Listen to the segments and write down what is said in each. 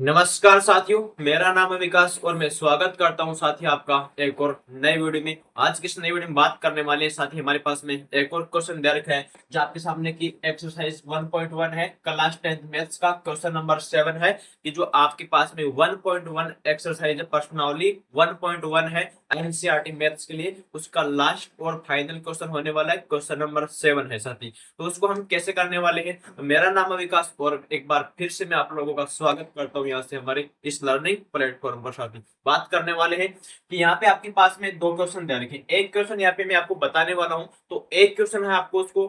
नमस्कार साथियों, मेरा नाम है विकास और मैं स्वागत करता हूं साथी आपका एक और नई वीडियो में। आज की इस नई वीडियो में बात करने वाले हैं साथी, हमारे पास में एक और क्वेश्चन दे रखा है जो आपके सामने की एक्सरसाइज 1.1 है, क्लास 10th मैथ्स का क्वेश्चन नंबर 7 है। कि जो आपके पास में 1.1 एक्सरसाइज है, प्रश्नावली 1.1 है एनसीईआरटी मैथ्स के लिए, उसका लास्ट और फाइनल क्वेश्चन होने वाला है, क्वेश्चन नंबर 7 है साथी। तो उसको हम कैसे करने वाले हैं, तो मेरा नाम है विकास और एक बार फिर से मैं आप लोगों का स्वागत करता हूँ यहाँ से हमारे इस लर्निंग प्लेटफॉर्म पर। साथी बात करने वाले हैं कि यहाँ पे आपके पास में दो क्वेश्चन दे रखे हैं। एक क्वेश्चन यहाँ पे मैं आपको बताने वाला हूँ, तो एक क्वेश्चन है आपको उसको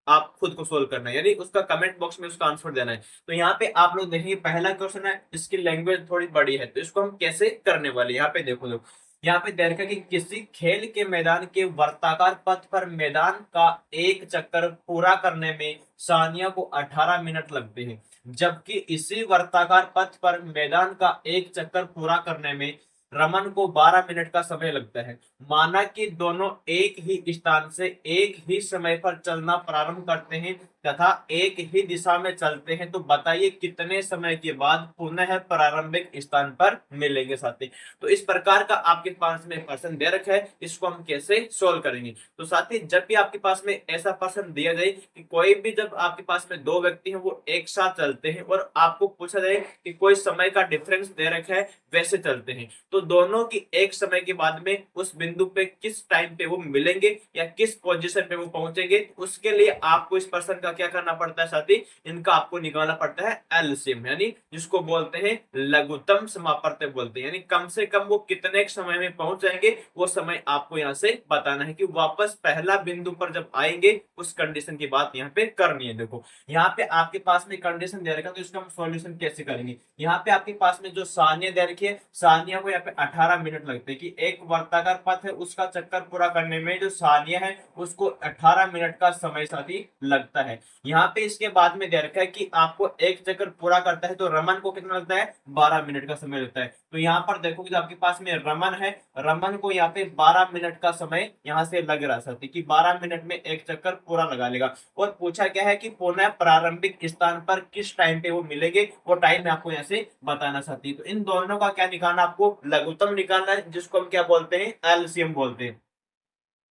आप खुद को सोल्व करना है, यानी उसका कमेंट बॉक्स में उसका आंसर देना है। तो यहाँ पे आप लोग देखेंगे पहला क्वेश्चन है, इसकी लैंग्वेज थोड़ी बड़ी है, तो इसको हम कैसे करने वाले हैं। यहाँ पे देखो लोग, यहाँ पे दे रखा है कि किसी खेल के मैदान के वर्ताकार पथ पर मैदान का एक चक्कर पूरा करने में सानिया को 18 मिनट लगते हैं, जबकि इसी वर्ताकार पथ पर मैदान का एक चक्कर पूरा करने में रमन को 12 मिनट का समय लगता है। माना कि दोनों एक ही स्थान से एक ही समय पर चलना प्रारंभ करते हैं तथा एक ही दिशा में चलते हैं, तो बताइए कितने समय के बाद पुनः प्रारंभिक स्थान पर मिलेंगे साथी। तो इस प्रकार का आपके पास में प्रश्न दे रखा है, इसको हम कैसे सोल्व करेंगे। तो साथी जब भी आपके पास में ऐसा प्रश्न दिया जाए कि कोई भी, जब आपके पास में दो व्यक्ति हैं वो एक साथ चलते हैं और आपको पूछा जाए कि कोई समय का डिफरेंस दे रखा है वैसे चलते हैं, तो दोनों की एक समय के बाद में उस बिंदु पे किस टाइम पे वो मिलेंगे या किस पोजीशन पे वो पहुंचेंगे, उसके लिए आपको इस प्रश्न का क्या करना पड़ता है साथी, इनका आपको निकालना पड़ता है एलसीएम, यानी जिसको बोलते हैं लघुत्तम समापवर्त बोलते हैं, यानी कम से कम वो कितने समय में पहुंच जाएंगे वो समय आपको यहाँ से बताना है कि वापस पहला बिंदु पर जब आएंगे उस कंडीशन की बात यहाँ पे करनी है। देखो यहाँ पे आपके पास में कंडीशन दे रखा है, तो इसका हम सॉल्यूशन कैसे करेंगे। यहाँ पे आपके पास में जो सानिया दे रखी है, सानिया को यहाँ पे 18 मिनट लगते हैं कि एक वर्ताकार पथ है उसका चक्कर पूरा करने में जो सानिया है उसको 18 मिनट का समय साथी लगता है। यहाँ पे इसके बाद में दे रखा है कि आपको एक चक्कर पूरा करता है तो रमन को कितना लगता है, 12 मिनट का समय लगता है। तो यहाँ पर देखो कि आपके पास में रमन है, रमन को यहाँ पे 12 मिनट का समय यहाँ से लग रहा साथी कि 12 मिनट में एक चक्कर पूरा लगा लेगा। और पूछा क्या है कि पुनः प्रारंभिक स्थान पर किस टाइम पे वो मिलेंगे, वो टाइम आपको यहाँ से बताना साथी। तो इन दोनों का क्या निकालना, आपको लघुत्तम निकालना है, जिसको हम क्या बोलते हैं, एलसीएम बोलते हैं।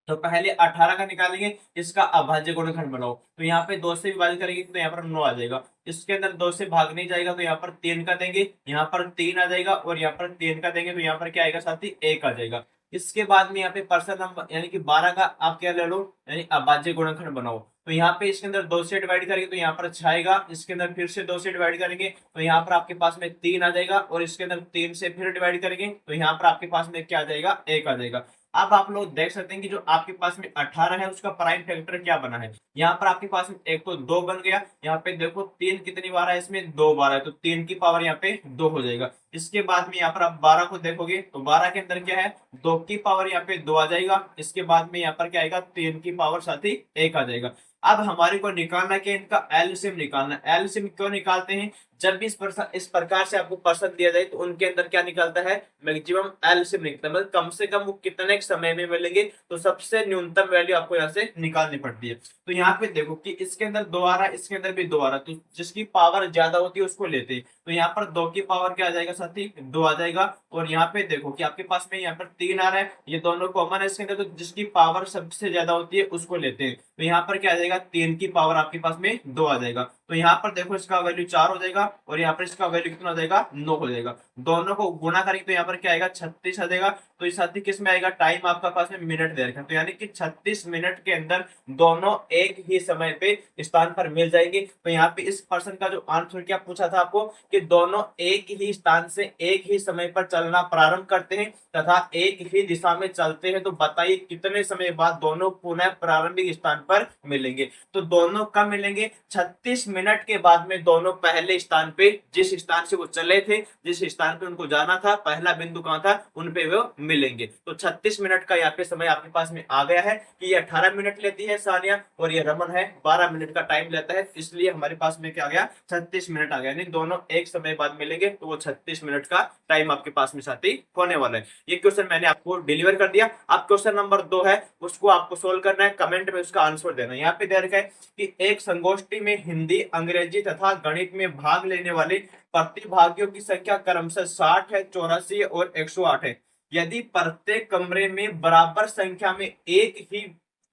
तो पहले 18 का निकालेंगे, इसका अभाज्य गुणनखंड बनाओ, तो यहाँ पे 2 से विभाजित करेंगे तो यहाँ पर 9 आ जाएगा। इसके अंदर 2 से भाग नहीं जाएगा तो यहाँ पर 3 का देंगे, यहाँ पर 3 आ जाएगा और यहाँ पर 3 का देंगे तो यहाँ पर क्या आएगा साथी, 1 आ जाएगा। इसके बाद में यहाँ पे पर्सन नंबर यानी कि 12 का आप क्या ले लो, यानी अभाज्य गुणनखंड बनाओ। तो यहाँ पे इसके अंदर 2 से डिवाइड करेंगे तो यहाँ पर 6 आएगा, इसके अंदर फिर से 2 से डिवाइड करेंगे तो यहाँ पर आपके पास में 3 आ जाएगा, और इसके अंदर 3 से फिर डिवाइड करेंगे तो यहाँ पर आपके पास में क्या आ जाएगा, 1 आ जाएगा। अब आप लोग देख सकते हैं कि जो आपके पास में 18 है उसका प्राइम फैक्टर क्या बना है। यहाँ पर आपके पास में एक तो 2 बन गया, यहाँ पे देखो 3 कितनी बार है, इसमें 2 बार है, तो 3 की पावर यहाँ पे 2 हो जाएगा। इसके बाद में यहाँ पर आप 12 को देखोगे तो 12 के अंदर क्या है, 2 की पावर यहाँ पे 2 आ जाएगा। इसके बाद में यहाँ पर क्या आएगा, 3 की पावर साथ ही 1 आ जाएगा। अब हमारे को निकालना क्या, इनका एलसीएम निकालना। एलसीएम क्यों निकालते हैं, जब भी इस प्रकार से आपको प्रश्न दिया जाए तो उनके अंदर क्या निकलता है, मैक्सिमम एलसीएम निकलता है, मतलब कम से कम वो कितने समय में मिलेंगे, तो सबसे न्यूनतम वैल्यू आपको यहाँ से निकालनी पड़ती है। तो यहाँ पे देखो कि इसके अंदर 2 आ रहा है, इसके अंदर भी 2 आ रहा है, तो जिसकी पावर ज्यादा होती है उसको लेते हैं। तो यहाँ पर 2 की पावर क्या आ जाएगा साथी, 2 आ जाएगा। और यहाँ पे देखो कि आपके पास में यहाँ पर 3 आ रहा है, ये दोनों कॉमन है इसके अंदर, तो जिसकी पावर सबसे ज्यादा होती है उसको लेते हैं। तो यहाँ पर क्या आ जाएगा, 3 की पावर आपके पास में 2 आ जाएगा। तो यहाँ पर देखो इसका वैल्यू 4 हो जाएगा और यहाँ पर इसका वैल्यू कितना हो जाएगा, 9 हो जाएगा। दोनों को गुणा करेंगे तो यहाँ पर क्या आएगा, 36 आ जाएगा। तो इस साथी किस में आएगा, टाइम आपका पास में मिनट दे रखा है, तो यानी कि 36 मिनट के अंदर दोनों एक ही समय पे स्थान पर मिल जाएंगे। तो यहाँ पे इस पर्सन का जो आंसर क्या पूछा था आपको, कि दोनों एक ही स्थान से एक ही समय पर चलना प्रारंभ करते हैं तथा एक ही दिशा में चलते हैं, तो बताइए कितने समय बाद दोनों पुनः प्रारंभिक स्थान पर मिलेंगे। तो दोनों कब मिलेंगे, 36 मिनट के बाद में दोनों पहले स्थान पे, जिस स्थान से वो चले थे, जिस स्थान पे उनको जाना था, पहला बिंदु कहाँ था, उन पे वो मिलेंगे। तो 36 मिनट का यहाँ पे समय आपके पास में आ गया है कि ये 18 मिनट लेती है सानिया और ये रमन है 12 मिनट का टाइम लेता है, इसलिए हमारे पास में क्या आ गया, 36 मिनट आ गया। यानी दोनों एक समय बाद मिलेंगे तो वो 36 मिनट का टाइम आपके पास में साथी होने वाला है। ये क्वेश्चन मैंने आपको डिलीवर कर दिया। अब क्वेश्चन नंबर 2 है, उसको आपको सोल्व करना है, कमेंट में उसका आंसर देना। यहाँ पे दे रखा है कि एक संगोष्ठी में हिंदी अंग्रेजी तथा गणित में भाग लेने वाले प्रतिभागियों की संख्या क्रमशः 60 है, 84 और 108 है। यदि प्रत्येक कमरे में बराबर संख्या में एक ही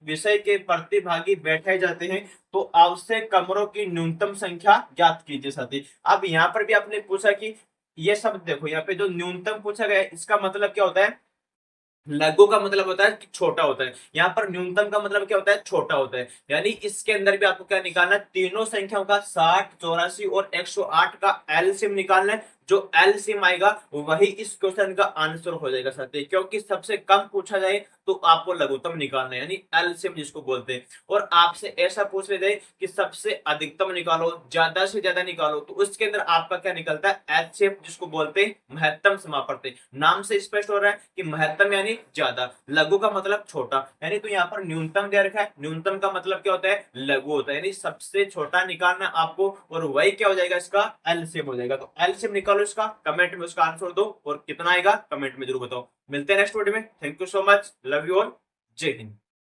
विषय के प्रतिभागी बैठे जाते हैं तो आवश्यक कमरों की न्यूनतम संख्या ज्ञात कीजिए साथी। अब यहाँ पर भी आपने पूछा कि ये शब्द देखो, यहाँ पे जो न्यूनतम पूछा गया है इसका मतलब क्या होता है, लघु का मतलब होता है कि छोटा होता है, यहाँ पर न्यूनतम का मतलब क्या होता है, छोटा होता है। यानी इसके अंदर भी आपको क्या निकालना है, तीनों संख्याओं का 60, 84 और 108 का एलसीएम निकालना है। जो एलसीएम आएगा वही इस क्वेश्चन का आंसर हो जाएगा साथी, क्योंकि सबसे कम पूछा जाए तो आपको लघुत्तम निकालना है, यानी एलसीएम जिसको बोलते हैं। और आपसे ऐसा पूछ लेते हैं कि सबसे अधिकतम निकालो, ज्यादा से ज्यादा निकालो, तो उसके अंदर आपका क्या निकलता है, एचसीएफ जिसको बोलते हैं महत्तम समापवर्ती। नाम से स्पष्ट हो रहा है कि महत्तम यानी ज्यादा, लघु का मतलब छोटा, यानी तो यहाँ पर न्यूनतम दे रखा है, न्यूनतम का मतलब क्या होता है, लघु होता है, यानी सबसे छोटा निकालना आपको, और वही क्या हो जाएगा, इसका एलसीएम हो जाएगा। तो एलसीएम निकालो इसका, कमेंट में उसका आंसर दो और कितना आएगा कमेंट में जरूर बताओ। मिलते हैं नेक्स्ट वीडियो में। Thank you so much, love you all, जय हिंद।